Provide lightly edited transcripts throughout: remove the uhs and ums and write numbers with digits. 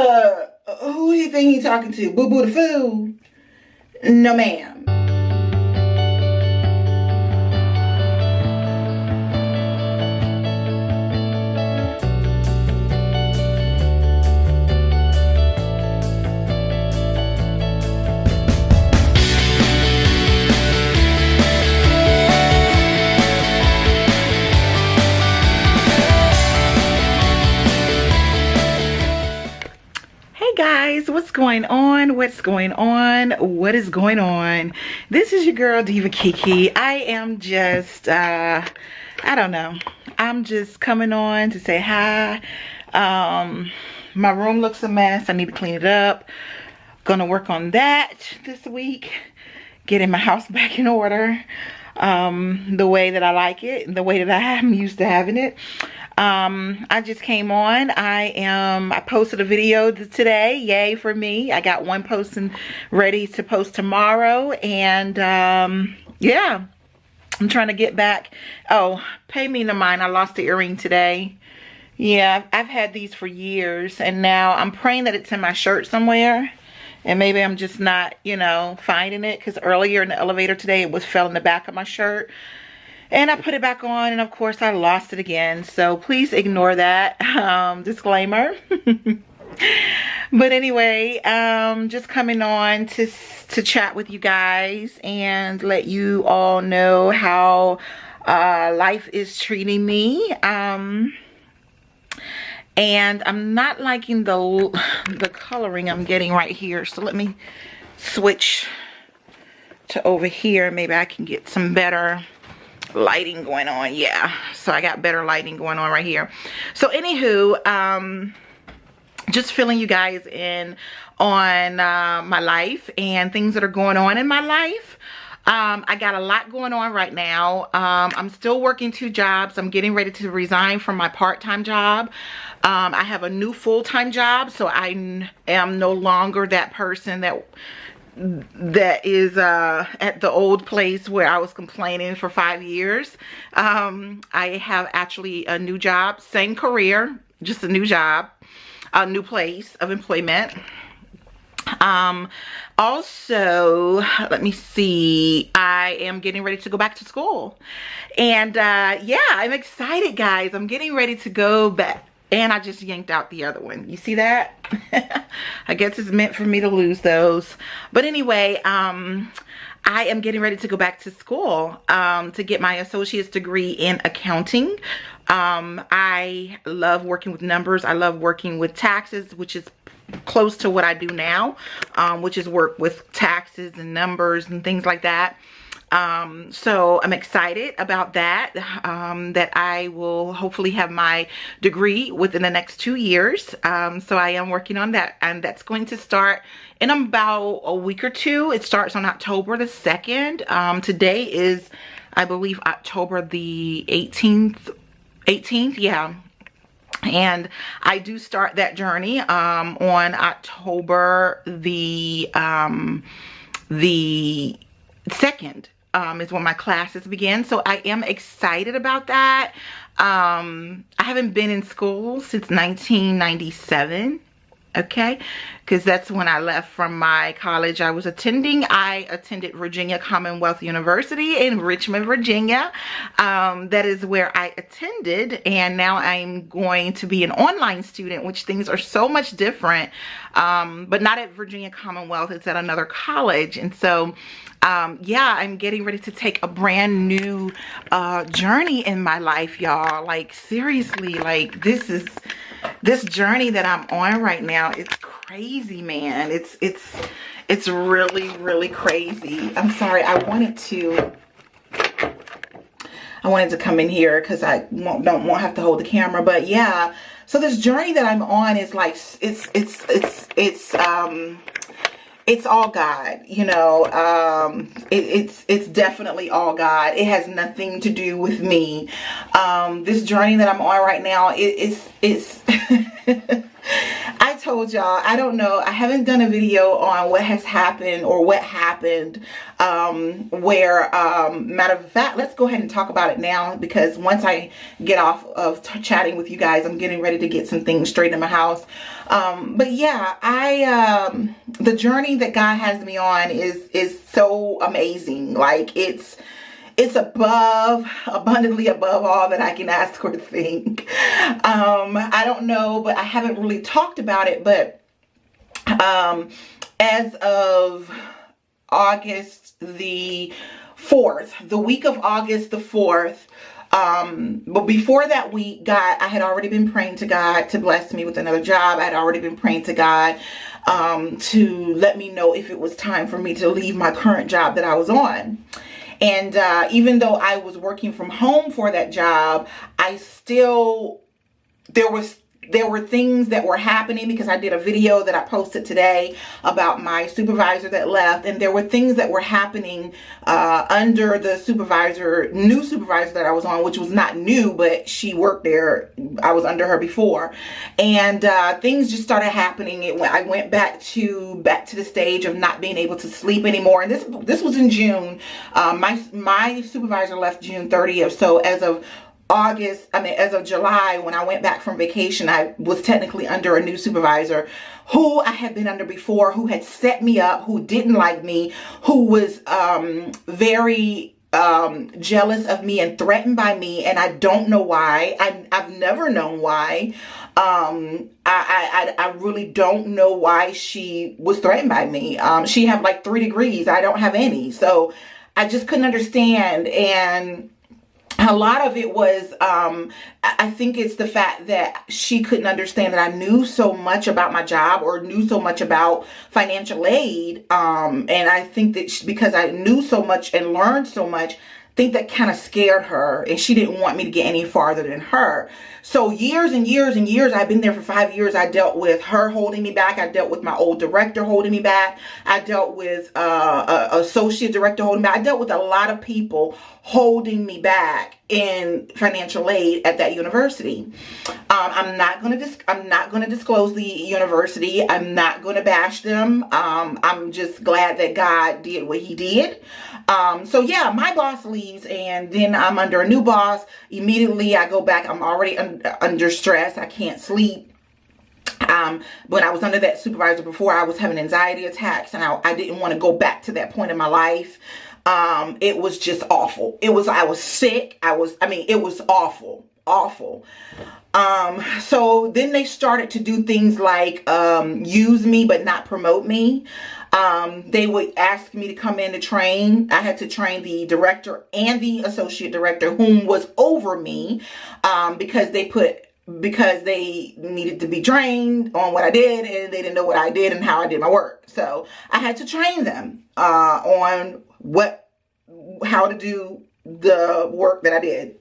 Who do you think he's talking to? Boo Boo the Fool? No, ma'am. Hey guys, what's going on? What is going on? This is your girl Diva Kiki. I am just I don't know, I'm just coming on to say hi. My room looks a mess. I need to clean it up. Gonna work on that this week, getting my house back in order, the way that I like it, the way that I'm used to having it. I just came on. I posted a video today. Yay for me. I got one posting ready to post tomorrow. And yeah, I'm trying to get back. Oh, pay me no mind. I lost the earring today. Yeah, I've had these for years, and now I'm praying that it's in my shirt somewhere. And maybe I'm just not, you know, finding it, because earlier in the elevator today it fell in the back of my shirt. And I put it back on, and of course I lost it again. So please ignore that disclaimer. But anyway, just coming on to chat with you guys and let you all know how life is treating me. And I'm not liking the coloring I'm getting right here. So let me switch to over here. Maybe I can get some better lighting going on. Yeah, so I got better lighting going on right here. So anywho, just filling you guys in on my life and things that are going on in my life. I got a lot going on right now. I'm still working 2 jobs. I'm getting ready to resign from my part-time job. I have a new full-time job, so I am no longer that person that is at the old place where I was complaining for 5 years. I have actually a new job, same career, just a new job, a new place of employment. Also, let me see, I am getting ready to go back to school. And yeah, I'm excited, guys. I'm getting ready to go back. And I just yanked out the other one. You see that? I guess it's meant for me to lose those. But anyway, I am getting ready to go back to school to get my associate's degree in accounting. I love working with numbers. I love working with taxes, which is close to what I do now, which is work with taxes and numbers and things like that. So I'm excited about that, that I will hopefully have my degree within the next 2 years. So I am working on that, and that's going to start in about a week or two. It starts on October the 2nd. Today is, I believe, October the 18th, yeah. And I do start that journey on October the 2nd. Is when my classes begin. So I am excited about that. I haven't been in school since 1997. Okay, because that's when I left from my college I was attending. I attended Virginia Commonwealth University in Richmond, Virginia. That is where I attended, and now I'm going to be an online student, which things are so much different, but not at Virginia Commonwealth. It's at another college. And so yeah, I'm getting ready to take a brand new journey in my life, y'all. Like, seriously, like, this journey that I'm on right now, it's crazy, man. It's really, really crazy. I'm sorry, I wanted to come in here because I don't want to have to hold the camera. But yeah, so this journey that I'm on is like, it's all God, you know. It's definitely all God. It has nothing to do with me. This journey that I'm on right now, it's I told y'all, I don't know. I haven't done a video on what has happened or what happened matter of fact, let's go ahead and talk about it now, because once I get off of chatting with you guys, I'm getting ready to get some things straight in my house. But yeah, the journey that God has me on is so amazing. Like it's abundantly above all that I can ask or think. I don't know, but I haven't really talked about it, but as of August the 4th, the week of August the 4th, but before that week, I had already been praying to God to bless me with another job. I had already been praying to God to let me know if it was time for me to leave my current job that I was on. And even though I was working from home for that job, there were things that were happening, because I did a video that I posted today about my supervisor that left, and there were things that were happening under the new supervisor that I was on, which was not new, but she worked there. I was under her before, and things just started happening. I went back to the stage of not being able to sleep anymore, and this was in June. My supervisor left June 30th, so as of July, when I went back from vacation, I was technically under a new supervisor who I had been under before, who had set me up, who didn't like me, who was very jealous of me and threatened by me, and I don't know why. I've never known why. I really don't know why she was threatened by me. She had like 3 degrees. I don't have any. So I just couldn't understand. And a lot of it was, I think it's the fact that she couldn't understand that I knew so much about my job or knew so much about financial aid. And I think that because I knew so much and learned so much, I think that kind of scared her, and she didn't want me to get any farther than her. So years and years and years, I've been there for 5 years. I dealt with her holding me back. I dealt with my old director holding me back. I dealt with associate director holding me back. I dealt with a lot of people holding me back in financial aid at that university. I'm not going to disclose the university. I'm not going to bash them. I'm just glad that God did what he did. So yeah, my boss leaves, and then I'm under a new boss. Immediately I go back. I'm already under stress. I can't sleep. When I was under that supervisor before, I was having anxiety attacks, and I didn't want to go back to that point in my life. It was just awful. I was sick. It was awful. So then they started to do things like, use me, but not promote me. They would ask me to come in to train. I had to train the director and the associate director, whom was over me, because they needed to be trained on what I did, and they didn't know what I did and how I did my work. So I had to train them on how to do the work that I did.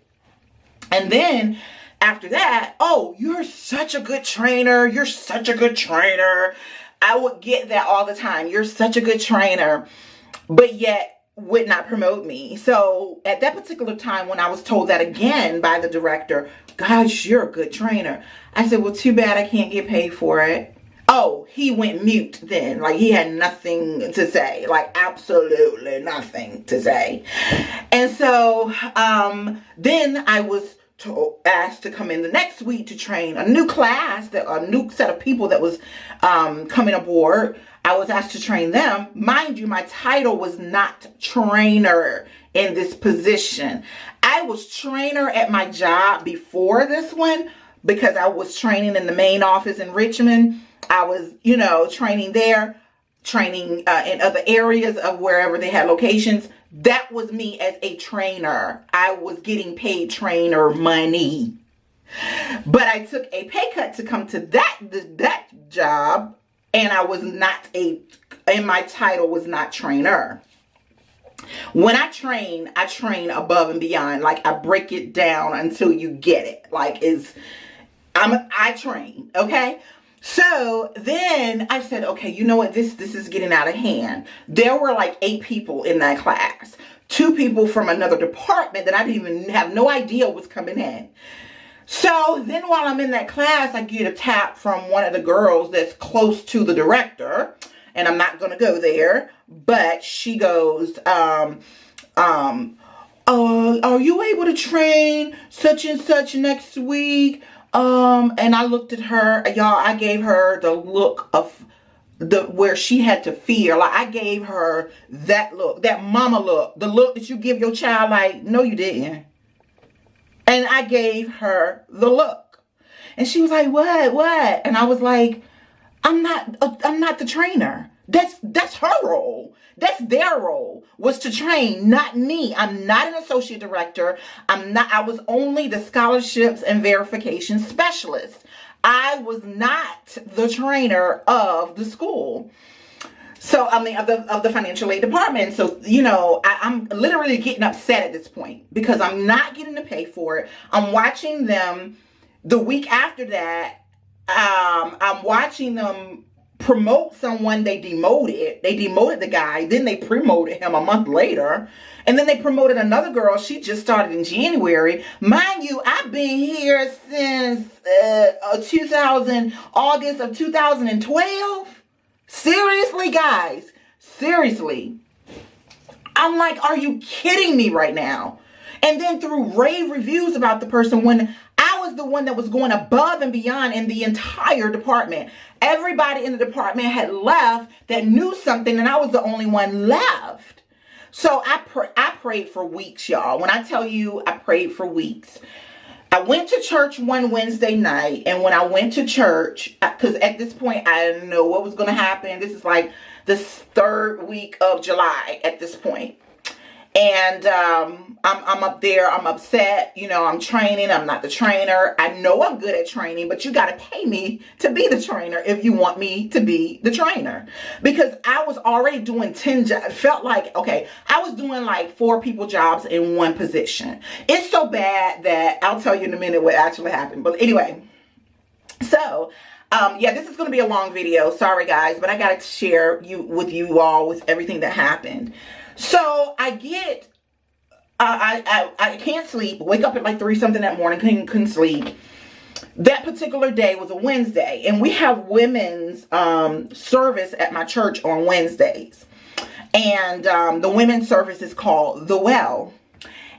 And then after that, oh, you're such a good trainer. You're such a good trainer. I would get that all the time. You're such a good trainer, but yet would not promote me. So at that particular time, when I was told that again by the director, gosh, you're a good trainer, I said, well, too bad I can't get paid for it. Oh, he went mute then. Like, he had nothing to say. Like, absolutely nothing to say. And so then I was asked to come in the next week to train a new class, a new set of people that was coming aboard. I was asked to train them. Mind you, my title was not trainer in this position. I was trainer at my job before this one, because I was training in the main office in Richmond. I was, training there, training in other areas of wherever they had locations. That was me as a trainer. I was getting paid trainer money. But I took a pay cut to come to that job, and I was not and my title was not trainer. When I train above and beyond. Like, I break it down until you get it. Like, I train, okay? So then I said, okay, you know what? This is getting out of hand. There were like 8 people in that class. 2 people from another department that I didn't even have no idea was coming in. So then while I'm in that class, I get a tap from one of the girls that's close to the director. And I'm not going to go there. But she goes, are you able to train such and such next week? And I looked at her, y'all, I gave her the look of where she had to fear. Like, I gave her that look, that mama look, the look that you give your child like, no, you didn't. And I gave her the look. And she was like, what? And I was like, I'm not the trainer. That's her role. That's their role, was to train, not me. I'm not an associate director. I was only the scholarships and verification specialist. I was not the trainer of the school. So, I mean, of the financial aid department. So, you know, I'm literally getting upset at this point because I'm not getting to pay for it. I'm watching them the week after that. I'm watching them promote someone they demoted. They demoted the guy. Then they promoted him a month later. And then they promoted another girl. She just started in January. Mind you, I've been here since August of 2012. Seriously, guys. Seriously. I'm like, are you kidding me right now? And then through rave reviews about the person, when I was the one that was going above and beyond in the entire department. Everybody in the department had left that knew something, and I was the only one left. So I prayed for weeks, y'all. When I tell you I prayed for weeks. I went to church one Wednesday night, and when I went to church, because at this point I didn't know what was going to happen. This is like the third week of July at this point. And I'm up there, I'm upset, you know, I'm training, I'm not the trainer. I know I'm good at training, but you got to pay me to be the trainer if you want me to be the trainer. Because I was already doing 10 jobs. Felt like, okay, I was doing like 4 people jobs in one position. It's so bad that I'll tell you in a minute what actually happened. But anyway, so yeah, this is going to be a long video. Sorry, guys, but I got to share with you all with everything that happened. So I get, I can't sleep, wake up at like 3 something that morning, couldn't sleep. That particular day was a Wednesday, and we have women's service at my church on Wednesdays. And the women's service is called The Well.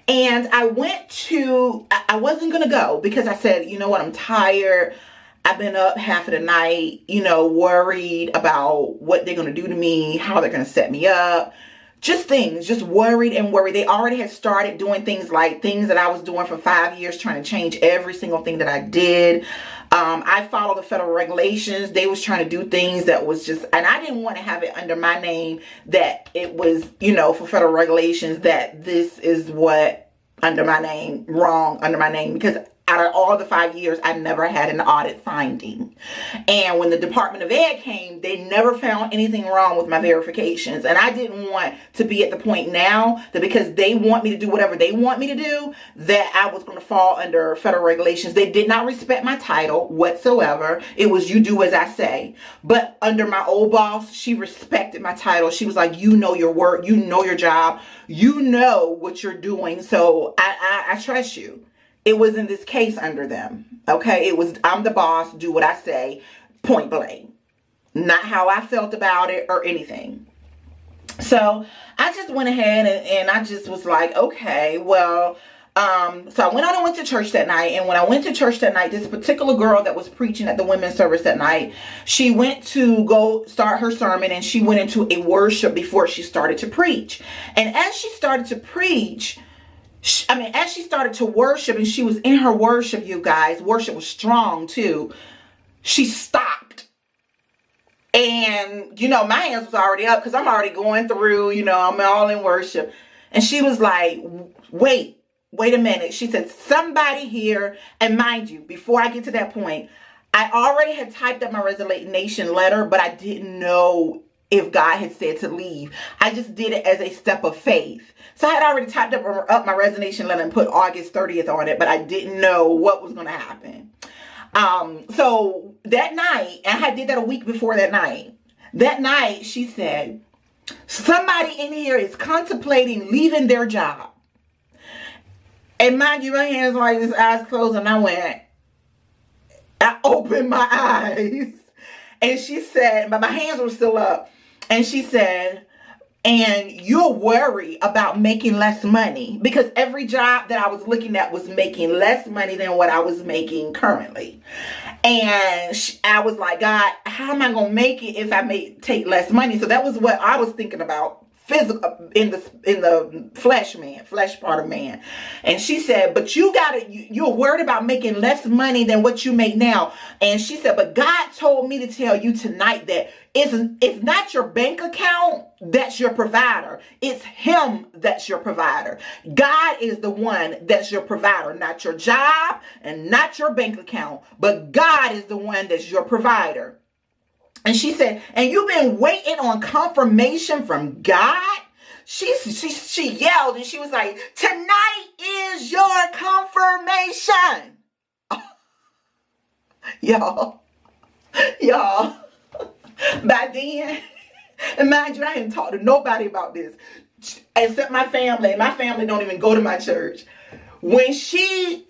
And I wasn't going to go because I said, you know what, I'm tired. I've been up half of the night, you know, worried about what they're going to do to me, how they're going to set me up. Just worried and worried. They already had started doing things that I was doing for 5 years, trying to change every single thing that I did. I follow the federal regulations. They was trying to do things that was just, and I didn't want to have it under my name that it was, you know, for federal regulations that this is what under my name, wrong under my name, because out of all the 5 years, I never had an audit finding. And when the Department of Ed came, they never found anything wrong with my verifications. And I didn't want to be at the point now that because they want me to do whatever they want me to do, that I was going to fall under federal regulations. They did not respect my title whatsoever. It was, you do as I say. But under my old boss, she respected my title. She was like, you know your work, you know your job, you know what you're doing. So I trust you. It was in this case under them. Okay. It was, I'm the boss, do what I say, point blank. Not how I felt about it or anything. So I just went ahead and I just was like, okay, well, so I went on and went to church that night. And when I went to church that night, this particular girl that was preaching at the women's service that night, she went to go start her sermon and she went into a worship before she started to preach. And as she started to preach, as she started to worship and she was in her worship, you guys, worship was strong too. She stopped. And, you know, my hands was already up because I'm already going through, you know, I'm all in worship. And she was like, wait a minute. She said, somebody here. And mind you, before I get to that point, I already had typed up my resignation letter, but I didn't know if God had said to leave. I just did it as a step of faith. So I had already typed up my resignation letter and put August 30th on it, but I didn't know what was going to happen. So that night, and I did that a week before that night. That night, she said, somebody in here is contemplating leaving their job. And mind you, my hands like this, eyes closed, and I opened my eyes. And she said, but my hands were still up. And she said, and you're worried about making less money, because every job that I was looking at was making less money than what I was making currently. And I was like, God, how am I going to make it if I take less money? So that was what I was thinking about. Physical in the flesh part of man. And she said, but you're worried about making less money than what you make now. And she said, but God told me to tell you tonight that it's not your bank account that's your provider. It's him that's your provider. God is the one that's your provider, not your job and not your bank account, but God is the one that's your provider. And she said, and you've been waiting on confirmation from God? She yelled, and she was like, tonight is your confirmation. Y'all. By then, and mind you, I hadn't talked to nobody about this except my family. My family don't even go to my church. When I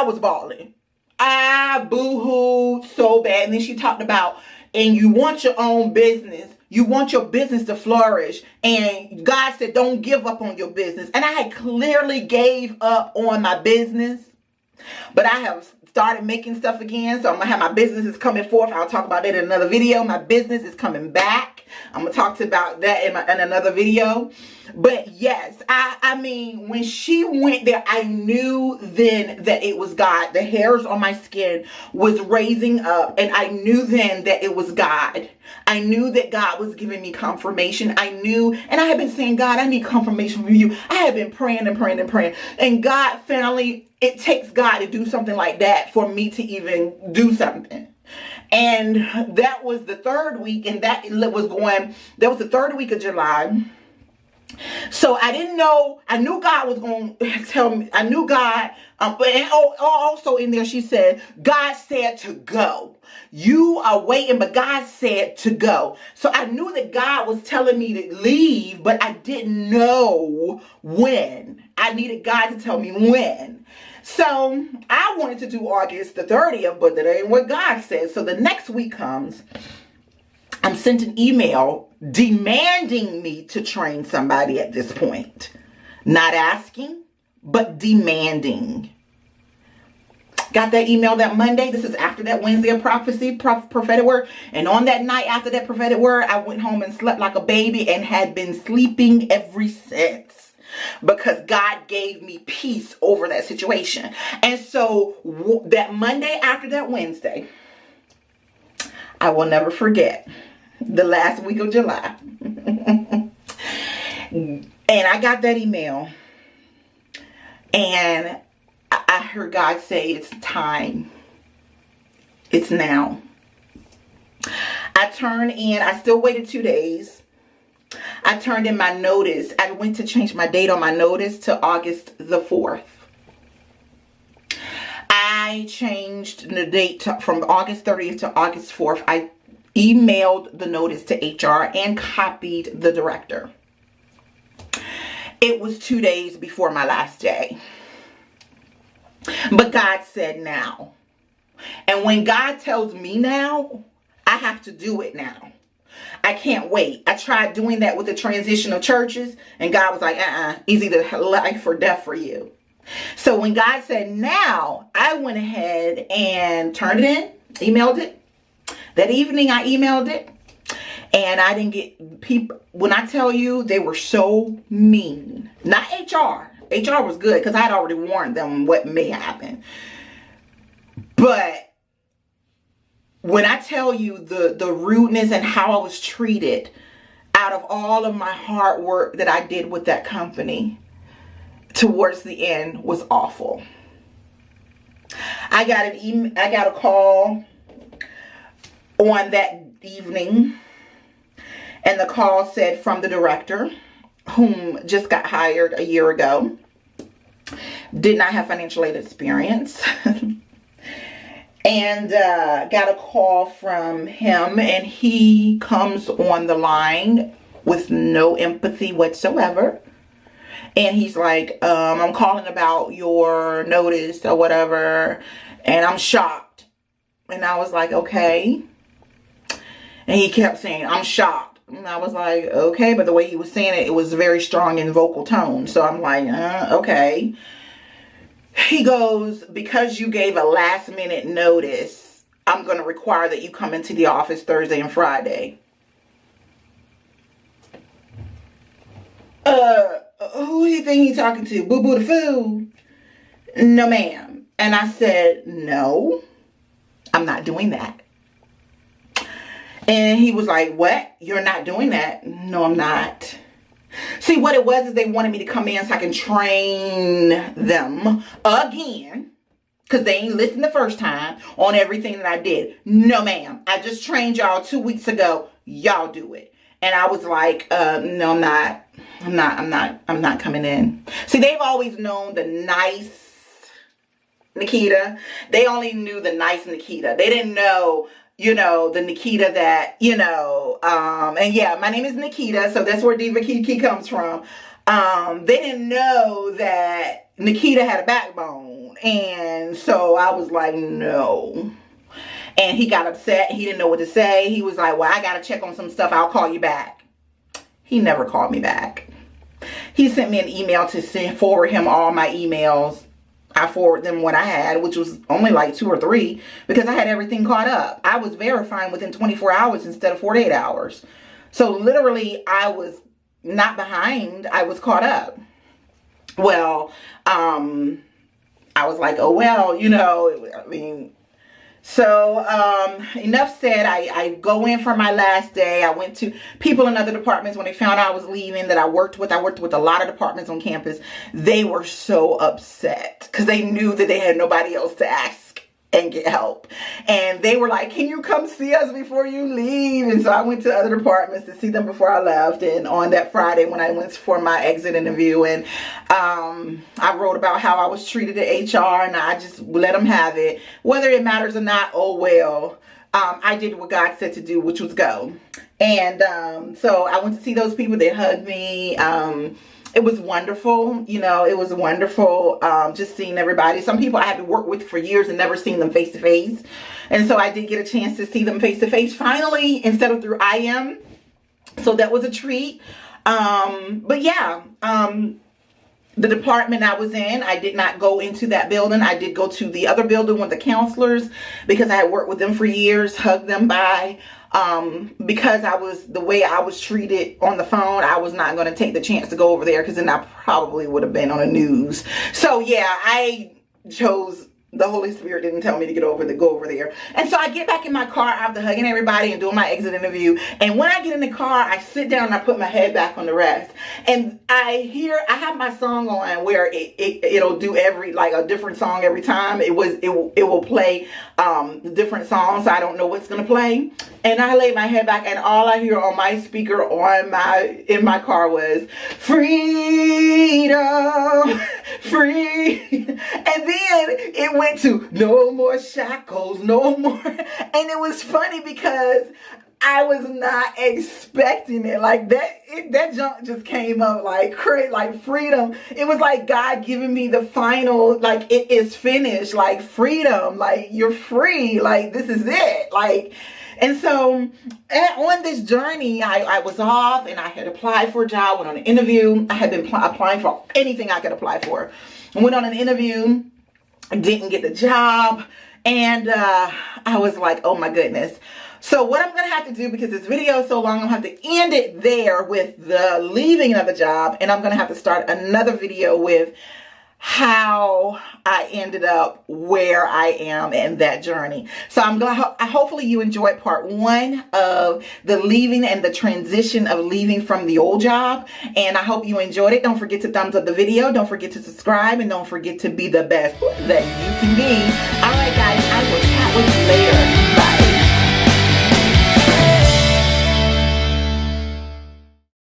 was bawling. I boo-hooed so bad. And then she talked about, and you want your own business. You want your business to flourish. And God said, don't give up on your business. And I had clearly gave up on my business. But I have started making stuff again. So I'm going to have my businesses coming forth. I'll talk about that in another video. My business is coming back. I'm going to talk about that in another video. But yes, I mean, when she went there, I knew then that it was God. The hairs on my skin was raising up. And I knew then that it was God. I knew that God was giving me confirmation. I knew, and I had been saying, God, I need confirmation from you. I had been praying and praying and praying. And God finally, it takes God to do something like that for me to even do something. And that was the third week, and that was the third week of July. So I didn't know, I knew God was going to tell me, I knew God, and also in there she said, God said to go. You are waiting, but God said to go. So I knew that God was telling me to leave, but I didn't know when. I needed God to tell me when. So I wanted to do August the 30th, but that ain't what God said. So the next week comes, I'm sent an email demanding me to train somebody at this point. Not asking, but demanding. Got that email that Monday. This is after that Wednesday of prophecy, prophetic word. And on that night after that prophetic word, I went home and slept like a baby and had been sleeping ever since. Because God gave me peace over that situation. And so that Monday after that Wednesday, I will never forget the last week of July. And I got that email. And I heard God say, it's time. It's now. I turned in, I still waited 2 days. I turned in my notice. I went to change my date on my notice to August the 4th. I changed the date from August 30th to August 4th. I emailed the notice to HR and copied the director. It was 2 days before my last day. But God said now. And when God tells me now, I have to do it now. I can't wait. I tried doing that with the transitional churches, and God was like, it's either life or death for you. So when God said now, I went ahead and turned it in, emailed it. That evening I emailed it, and I didn't get people. When I tell you, they were so mean. Not HR. HR was good because I had already warned them what may happen. But when I tell you the rudeness and how I was treated out of all of my hard work that I did with that company towards the end was awful. I got a call on that evening, and the call said from the director, whom just got hired a year ago, did not have financial aid experience. And got a call from him, and he comes on the line with no empathy whatsoever. And he's like, I'm calling about your notice or whatever. And I'm shocked. And I was like, okay. And he kept saying, I'm shocked. And I was like, okay. But the way he was saying it, it was very strong in vocal tone. So I'm like, okay. He goes, because you gave a last minute notice, I'm going to require that you come into the office Thursday and Friday. Who do you think he's talking to? Boo Boo the Fool? No, ma'am. And I said, no, I'm not doing that. And he was like, what? You're not doing that? No, I'm not. See, what it was is they wanted me to come in so I can train them again. Because they ain't listened the first time on everything that I did. No, ma'am. I just trained y'all 2 weeks ago. Y'all do it. And I was like, no, I'm not. I'm not coming in. See, they've always known the nice Nikita. They only knew the nice Nikita. They didn't know, you know, the Nikita that, you know, and yeah, my name is Nikita, so that's where Diva Kiki comes from. They didn't know that Nikita had a backbone. And so I was like, no. And he got upset. He didn't know what to say. He was like, well, I got to check on some stuff. I'll call you back. He never called me back. He sent me an email to forward him all my emails. I forwarded them what I had, which was only like 2 or 3, because I had everything caught up. I was verifying within 24 hours instead of 48 hours. So literally, I was not behind. I was caught up. Well, I was like, oh, well, you know, I mean... So, enough said. I go in for my last day. I went to people in other departments when they found out I was leaving that I worked with a lot of departments on campus. They were so upset because they knew that they had nobody else to ask and get help. And they were like, can you come see us before you leave? And so I went to other departments to see them before I left. And on that Friday when I went for my exit interview, and I wrote about how I was treated at HR, and I just let them have it. Whether it matters or not, oh well. I did what God said to do, which was go. And so I went to see those people. They hugged me. It was wonderful. You know, it was wonderful just seeing everybody. Some people I had to work with for years and never seen them face to face. And so I did get a chance to see them face to face finally, instead of through IM. So that was a treat. But yeah, the department I was in, I did not go into that building. I did go to the other building with the counselors because I had worked with them for years, hugged them by. Because the way I was treated on the phone, I was not going to take the chance to go over there, because then I probably would have been on the news. So yeah, I chose, the Holy Spirit didn't tell me to go over there. And so I get back in my car after hugging everybody and doing my exit interview. And when I get in the car, I sit down and I put my head back on the rest. And I have my song on where it'll do a different song every time. It will play different songs. I don't know what's going to play. And I lay my head back, and all I hear on my speaker in my car was freedom, free. And then it went to no more shackles, no more. And it was funny because I was not expecting it. Like that junk just came up like freedom. It was like God giving me the final, like, it is finished, like freedom, like you're free, like this is it, like. And so on this journey, I was off, and I had applied for a job, went on an interview. I had been applying for anything I could apply for. I went on an interview, didn't get the job, and I was like, oh my goodness. So what I'm going to have to do, because this video is so long, I'm going to have to end it there with the leaving of the job, and I'm going to have to start another video with how I ended up where I am in that journey. So hopefully you enjoyed part 1 of the leaving and the transition of leaving from the old job. And I hope you enjoyed it. Don't forget to thumbs up the video. Don't forget to subscribe, and don't forget to be the best that you can be. All right, guys, I will chat with you later.